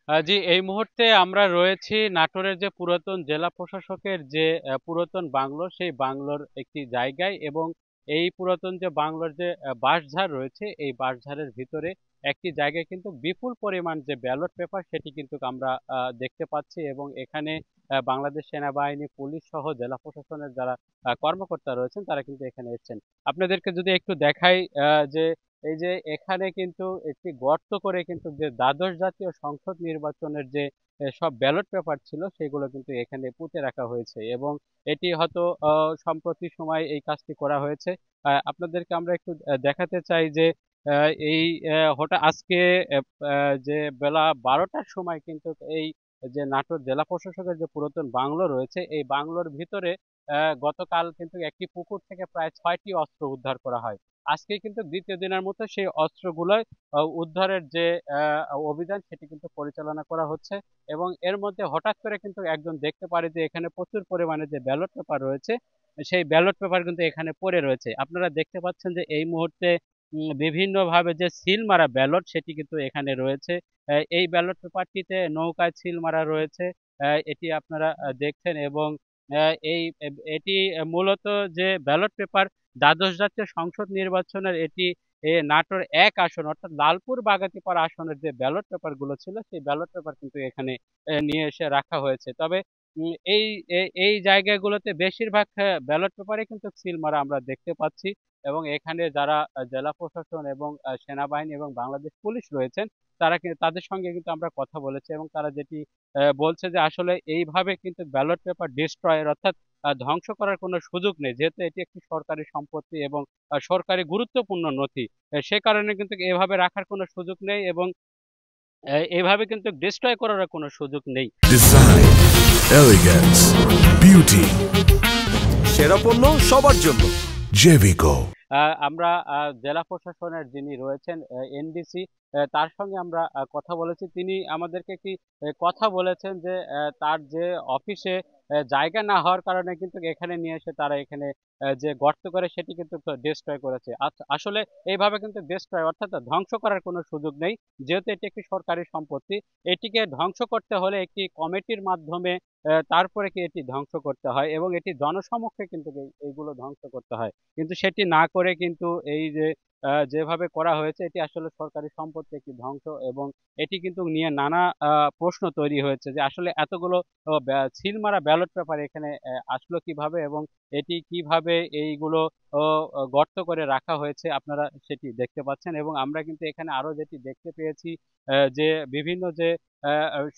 জি, এই মুহূর্তে আমরা রয়েছি নাটোরের যে পুরাতন জেলা প্রশাসকের যে পুরাতন বাংলো, সেই বাংলোর একটি জায়গায়। এবং এই পুরাতন যে বাংলোর যে বাঁশঝাড় রয়েছে, এই বাঁশঝাড়ের ভিতরে একটি জায়গায় কিন্তু বিপুল পরিমাণ যে ব্যালট পেপার সেটি কিন্তু আমরা দেখতে পাচ্ছি। এবং এখানে বাংলাদেশ সেনাবাহিনী, পুলিশ সহ জেলা প্রশাসনের যারা কর্মকর্তা রয়েছেন তারা কিন্তু এখানে এসেছেন। আপনাদেরকে যদি একটু দেখাই যে এই যে এখানে কিন্তু একটি গর্ত করে কিন্তু যে দ্বাদশ জাতীয় সংসদ নির্বাচনের যে সব ব্যালট পেপার ছিল সেগুলো কিন্তু এখানে পুঁতে রাখা হয়েছে। এবং এটি হয়তো সম্প্রতি সময় এই কাজটি করা হয়েছে। আপনাদেরকে আমরা একটু দেখাতে চাই যে এই হঠাৎ আজকে যে বেলা 12টার সময় কিন্তু এই যে নাটোর জেলা প্রশাসকের যে পুরাতন বাংলো রয়েছে, এই বাংলোর ভিতরে গতকাল কিন্তু একটি পুকুর থেকে প্রায় 6টি অস্ত্র উদ্ধার করা হয়। আজকে কিন্তু দ্বিতীয় দিনের মতো সেই অস্ত্রগুলো উদ্ধারের যে অভিযান সেটি কিন্তু পরিচালনা করা হচ্ছে। এবং এর মধ্যে হঠাৎ করে কিন্তু একজন দেখতে পারে যে এখানে প্রচুর পরিমাণে যে ব্যালট পেপার রয়েছে, সেই ব্যালট পেপার কিন্তু এখানে পড়ে রয়েছে। আপনারা দেখতে পাচ্ছেন যে এই মুহূর্তে বিভিন্ন ভাবে যে সিল মারা ব্যালট সেটি কিন্তু এখানে রয়েছে। এই ব্যালট পেপারটিতে নৌকায় সিল মারা রয়েছে, এটি আপনারা দেখছেন। এবং এটি মূলত যে ব্যালট পেপার দ্বাদশ জাতীয় সংসদ নির্বাচনের, এটি নাটোর 1 আসন অর্থাৎ লালপুর বাগাতিপাড়া আসনের যে ব্যালট পেপার গুলো ছিল সেই ব্যালট পেপার কিন্তু এখানে নিয়ে এসে রাখা হয়েছে। তবে এই জায়গাগুলোতে বেশিরভাগ ব্যালট পেপারে কিন্তু সিল মারা আমরা দেখতে পাচ্ছি। এবং এখানে যারা জেলা প্রশাসন এবং সেনাবাহিনী এবং বাংলাদেশ পুলিশ রয়েছেন, তারা তাদের সঙ্গে কিন্তু আমরা কথা বলেছি। এবং তারা যেটি বলছে যে আসলে এইভাবে কিন্তু ব্যালট পেপার ডিস্ট্রয়ের অর্থাৎ ধ্বংস করার কোনো সুযোগ নেই, যেহেতু এটি একটি সরকারি সম্পত্তি এবং সরকারি গুরুত্বপূর্ণ নথি। সে কারণে কিন্তু এভাবে রাখার কোনো সুযোগ নেই। এবং এভাবে কিন্তু ডিস্ট্রয় করার কোনো সুযোগ নেই। ডিজাইন, এলিগেন্স, বিউটি, সেরা পণ্য সবার জন্য জেভিকো। আমরা জেলা প্রশাসনের যিনি রয়েছেন এনডিসি, তার সঙ্গে আমরা কথা বলেছি। তিনি আমাদেরকে কি কথা বলেছেন যে তার যে অফিসে জায়গা না হওয়ার কারণে কিন্তু এখানে নিয়ে এসে তারা এখানে যে গর্ত করে সেটি কিন্তু ডিস্ট্রয় করেছে। আসলে এইভাবে কিন্তু ডিস্ট্রয় অর্থাৎ ধ্বংস করার কোনো সুযোগ নেই, যেহেতু এটি একটি সরকারি সম্পত্তি। এটিকে ধ্বংস করতে হলে একটি কমিটির মাধ্যমে তারপরে কি এটি ধ্বংস করতে হয়, এবং এটি জনসমক্ষে কিন্তু এইগুলো ধ্বংস করতে হয়। কিন্তু সেটি না করে কিন্তু এই যে যেভাবে করা হয়েছে, এটি আসলে সরকারি সম্পত্তি একটি ধ্বংস। এবং এটি কিন্তু নিয়ে নানা প্রশ্ন তৈরি হয়েছে যে আসলে এতগুলো সিল মারা ব্যালট পেপার এখানে আসলো কিভাবে, এবং এটি কিভাবে এইগুলো গর্ত করে রাখা হয়েছে আপনারা সেটি দেখতে পাচ্ছেন। এবং আমরা কিন্তু এখানে আরো যেটি দেখতে পেয়েছি যে বিভিন্ন যে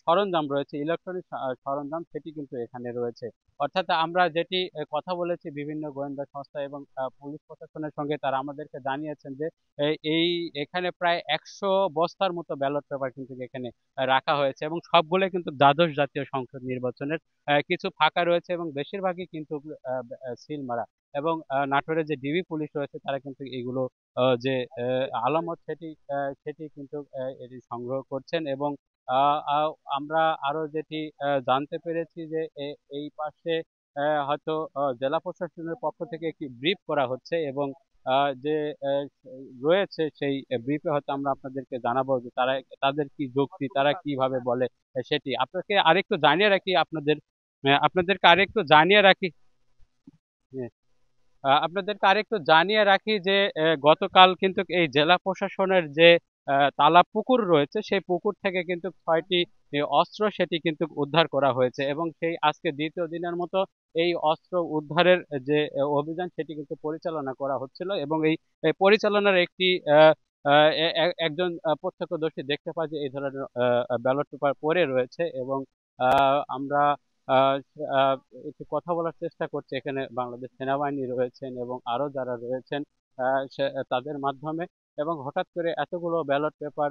সরঞ্জাম রয়েছে, ইলেকট্রনিক সরঞ্জাম সেটি কিন্তু এখানে রয়েছে। অর্থাৎ আমরা যেটি কথা বলেছি বিভিন্ন গোয়েন্দা সংস্থা এবং পুলিশ প্রশাসনের সঙ্গে, তারা আমাদেরকে জানিয়েছেন যে এই এখানে প্রায় 100 বস্তার মতো ব্যালট পেপার কিন্তু এখানে রাখা হয়েছে। এবং সবগুলো কিন্তু দ্বাদশ জাতীয় সংসদ নির্বাচনের, কিছু ফাঁকা রয়েছে এবং বেশিরভাগই কিন্তু সিল মারা। এবং নাটোরের যে ডিবি পুলিশ রয়েছে তারা কিন্তু এগুলো যে আলামত সেটি কিন্তু এটি সংগ্রহ করছেন। এবং আমরা আরো যেটি জানতে পেরেছি যে এই পাশে হয়তো জেলা প্রশাসনের পক্ষ থেকে একটি ব্রিফ করা হচ্ছে। এবং যে আহ, রয়েছে সেই ব্রিফে হয়তো আমরা আপনাদেরকে জানাবো যে তারা তাদের কি যুক্তি, তারা কিভাবে বলে সেটি। আপনাকে আরেকটু জানিয়ে রাখি আপনাদেরকে আরেকটু জানিয়ে রাখি আপনাদেরকে আরেকটু জানিয়ে রাখি যে গতকাল কিন্তু এই জেলা প্রশাসনের যে তালা পুকুর রয়েছে, সেই পুকুর থেকে কিন্তু 6টি অস্ত্র সেটি কিন্তু উদ্ধার করা হয়েছে। এবং সেই আজকে দ্বিতীয় দিনের মতো এই অস্ত্র উদ্ধারের যে অভিযান সেটি কিন্তু পরিচালনা করা হচ্ছিল। এবং এই পরিচালনার একটি একজন প্রত্যক্ষদর্শী দেখতে পায় যে এই ধরনের ব্যালট পেপার পড়ে রয়েছে। এবং আমরা আহ আহ একটু কথা বলার চেষ্টা করছি, এখানে বাংলাদেশ সেনাবাহিনী রয়েছেন এবং আরো যারা রয়েছেন তাদের মাধ্যমে। এবং হঠাৎ করে এতগুলো ব্যালট পেপার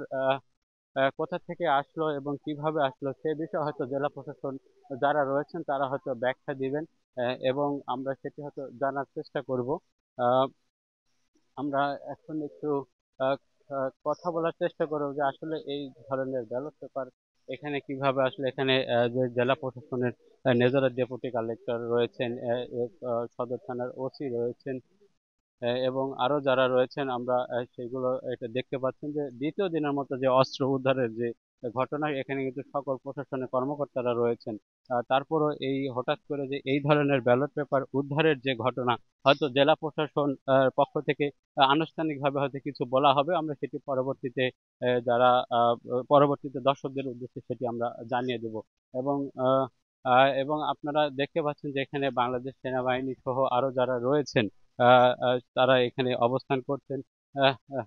কোথা থেকে আসলো এবং কিভাবে আসলো সে বিষয়ে হয়তো জেলা প্রশাসন যারা রয়েছেন তারা হয়তো ব্যাখ্যা দিবেন। এবং আমরা সেটি হয়তো জানার চেষ্টা করব। আহ, আমরা এখন একটু আহ, কথা বলার চেষ্টা করবো যে আসলে এই ধরনের ব্যালট পেপার এখানে কিভাবে আসলে এখানে যে জেলা প্রশাসনের নেজারের ডেপুটি কালেক্টর রয়েছেন, সদর থানার ওসি রয়েছেন, এবং আরো যারা রয়েছেন আমরা সেগুলো এটা দেখতে পাচ্ছেন যে দ্বিতীয় দিনের মতো যে অস্ত্র উদ্ধারের যে ঘটনা, এখানে কিন্তু সকল প্রশাসনের কর্মকর্তারা রয়েছেন। তারপরও এই হঠাৎ করে যে এই ধরনের ব্যালট পেপার উদ্ধারের যে ঘটনা, হয়তো জেলা প্রশাসন পক্ষ থেকে আনুষ্ঠানিকভাবে হয়তো কিছু বলা হবে, আমরা সেটি পরবর্তীতে যারা পরবর্তীতে দর্শকদের উদ্দেশ্যে সেটি আমরা জানিয়ে দেব। এবং এবং আপনারা দেখতে পাচ্ছেন যে এখানে বাংলাদেশ সেনাবাহিনী সহ আরো যারা রয়েছেন, তারা এখানে অবস্থান করছেন। আহ, আহ,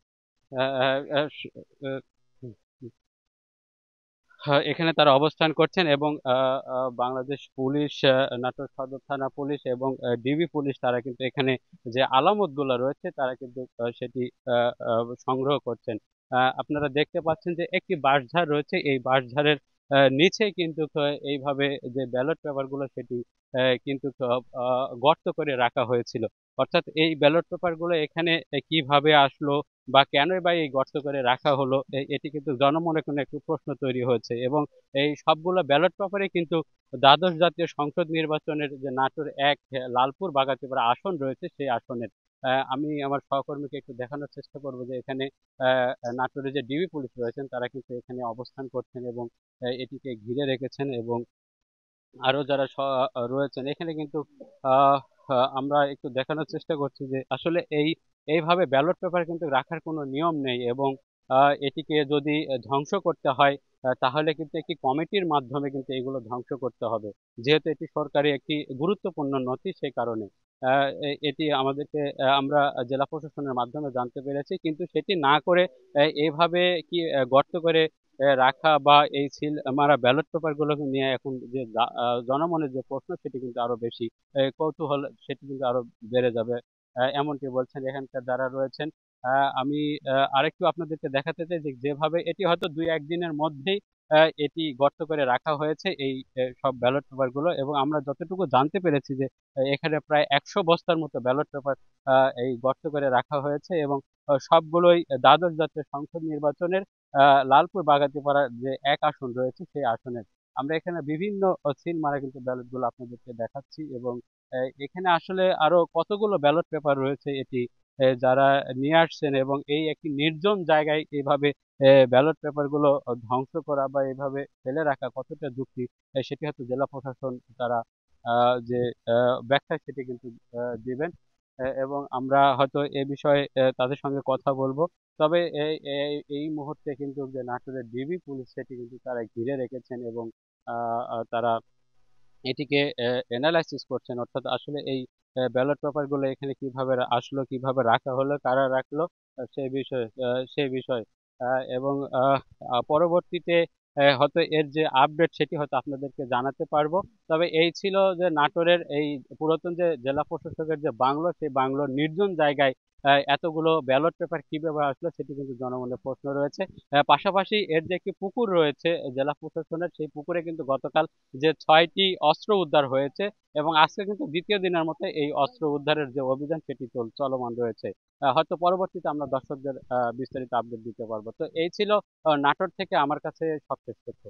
আহ, আহ, আহ, হ্যাঁ, এখানে তারা অবস্থান করছেন এবং বাংলাদেশ পুলিশ, নাটোর সদর থানা পুলিশ এবং ডিবি পুলিশ, তারা কিন্তু এখানে যে আলামত গুলো রয়েছে তারা কিন্তু সেটি সংগ্রহ করছেন। আপনারা দেখতে পাচ্ছেন যে একটি বাঁশঝাড় রয়েছে, এই বাঁশঝাড়ের নিচে কিন্তু এইভাবে যে ব্যালট পেপার গুলো সেটি কিন্তু গর্ত করে রাখা হয়েছিল। অর্থাৎ এই ব্যালট পেপার গুলো এখানে কিভাবে আসলো বা কেনই বা এই গর্ত করে রাখা হলো, এটি কিন্তু জনমনে কোনো একটি প্রশ্ন তৈরি হয়েছে। এবং এই সবগুলো ব্যালট পেপারে কিন্তু দ্বাদশ জাতীয় সংসদ নির্বাচনের যে নাটোর এক লালপুর বাগাতিপাড়া আসন রয়েছে সেই আসনের আমি আমার সহকর্মীকে একটু দেখানোর চেষ্টা করব যে এখানে নাটোরে যে ডিবি পুলিশ রয়েছেন তারা কিন্তু এখানে অবস্থান করছেন এবং এটিকে ঘিরে রেখেছেন। এবং আরো যারা রয়েছেন এখানে কিন্তু আহ আমরা একটু দেখানোর চেষ্টা করছি যে আসলে এইভাবে ব্যালট পেপার কিন্তু রাখার কোনো নিয়ম নেই। এবং এটিকে যদি ধ্বংস করতে হয় তাহলে কিন্তু একটি কমিটির মাধ্যমে কিন্তু এগুলো ধ্বংস করতে হবে, যেহেতু এটি সরকারি একটি গুরুত্বপূর্ণ নথি। সেই কারণে এটি আমাদেরকে আমরা জেলা প্রশাসনের মাধ্যমে জানতে পেরেছি, কিন্তু সেটি না করে এইভাবে কি গর্ত করে রাখা বা এই সিল মারা ব্যালট পেপার গুলোকে নিয়ে এখন যে জনমনের যে প্রশ্ন সেটি কিন্তু আরো বেশি কৌতূহল, সেটি কিন্তু আরো বেড়ে যাবে এমনটি বলছেন এখানকার যারা রয়েছেন। আমি আরেকটু আপনাদেরকে দেখাতে চাই যে যেভাবে এটি হয়তো 2-1 দিনের মধ্যেই এটি গর্ত করে রাখা হয়েছে এই সব ব্যালট পেপার গুলো। এবং আমরা যতটুকু জানতে পেরেছি যে এখানে প্রায় 100 বস্তার মতো ব্যালট পেপার এই গর্ত করে রাখা হয়েছে এবং সবগুলোই দ্বাদশ জাতীয় সংসদ নির্বাচনের লালপুর বাগাতিপাড়ার যে এক আসন রয়েছে সেই আসনের। আমরা এখানে বিভিন্ন সিল মারা কিন্তু ব্যালট গুলো আপনাদেরকে দেখাচ্ছি। এবং এখানে আসলে আরো কতগুলো ব্যালট পেপার রয়েছে এটি যারা নিয়ে আসছেন, এবং এই একটি নির্জন জায়গায় এইভাবে ব্যালট পেপার গুলো ধ্বংস করা বা এইভাবে ফেলে রাখা কতটা যুক্তি, সেটি হয়তো জেলা প্রশাসন তারা যে ব্যাখ্যা সেটি কিন্তু দিবেন। এবং আমরা হয়তো এ বিষয়ে তাদের সঙ্গে কথা বলবো। তবে এই মুহূর্তে কিন্তু যে নাটোরের ডিবি পুলিশ সেটি কিন্তু তারা ঘিরে রেখেছেন এবং তারা এটিকে অ্যানালাইসিস করছেন, অর্থাৎ আসলে এই ব্যালট পেপার গুলো এখানে কিভাবে আসলো, কিভাবে রাখা হলো, কারা রাখলো, সেই বিষয়ে এবং পরবর্তীতে হয়তো এর যে আপডেট সেটি হয়তো আপনাদেরকে জানাতে পারবো। তবে এই ছিল যে নাটোরের এই পুরাতন যে জেলা প্রশাসকের যে বাংলো, সেই বাংলোর নির্জন জায়গায় এতগুলো ব্যালট পেপার কিভাবে আসলো সেটি কিন্তু জনমনে প্রশ্ন রয়েছে। পাশাপাশি এর যে একটি পুকুর রয়েছে জেলা প্রশাসনের, সেই পুকুরে কিন্তু গতকাল যে 6টি অস্ত্র উদ্ধার হয়েছে এবং আজকে কিন্তু দ্বিতীয় দিনের মতো এই অস্ত্র উদ্ধারের যে অভিযান সেটি চলমান রয়েছে। হয়তো পরবর্তীতে আমরা দর্শকদের বিস্তারিত আপডেট দিতে পারবো। তো এই ছিল নাটোর থেকে আমার কাছে সবশেষ তথ্য।